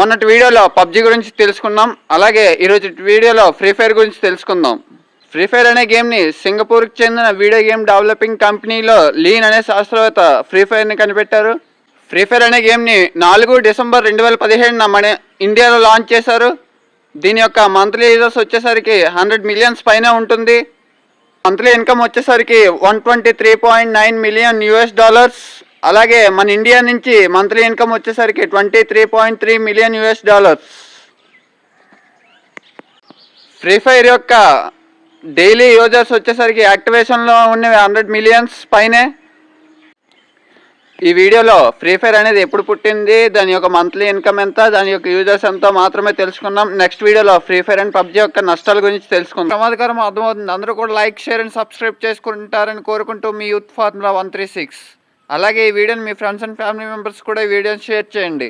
మొన్నటి వీడియోలో పబ్జి గురించి తెలుసుకున్నాం. అలాగే ఈరోజు వీడియోలో ఫ్రీ ఫైర్ గురించి తెలుసుకుందాం. ఫ్రీ ఫైర్ అనే గేమ్ని సింగపూర్కి చెందిన వీడియో గేమ్ డెవలపింగ్ కంపెనీలో లీన్ అనే శాస్త్రవేత్త ఫ్రీ ఫైర్ని కనిపెట్టారు. ఫ్రీ ఫైర్ అనే గేమ్ని 4 డిసెంబర్ 2017 మన ఇండియాలో లాంచ్ చేశారు. దీని యొక్క మంత్లీ యూజర్స్ వచ్చేసరికి 100 మిలియన్స్ పైన ఉంటుంది. మంత్లీ ఇన్కమ్ వచ్చేసరికి $123.9 మిలియన్. అలాగే మన ఇండియా నుంచి మంత్లీ ఇన్కమ్ వచ్చేసరికి $23.3 మిలియన్. ఫ్రీ ఫైర్ యొక్క డైలీ యూజర్స్ వచ్చేసరికి యాక్టివేషన్లో ఉన్నవి 100 మిలియన్స్ పైనే. ఈ వీడియోలో ఫ్రీ ఫైర్ అనేది ఎప్పుడు పుట్టింది, దాని యొక్క మంత్లీ ఇన్కమ్ ఎంత, దాని యొక్క యూజర్స్ ఎంతో మాత్రమే తెలుసుకున్నాం. నెక్స్ట్ వీడియోలో ఫ్రీ ఫైర్ అండ్ పబ్జి యొక్క నష్టాల గురించి తెలుసుకుందాం. ప్రమాదకరం అర్థమవుతుంది. అందరూ కూడా లైక్, షేర్ అండ్ సబ్స్క్రైబ్ చేసుకుంటారని కోరుకుంటూ మీ యూత్ ఫార్ములా 136. అలాగే ఈ వీడియోని మీ ఫ్రెండ్స్ అండ్ ఫ్యామిలీ మెంబర్స్ కూడా ఈ వీడియోని షేర్ చేయండి.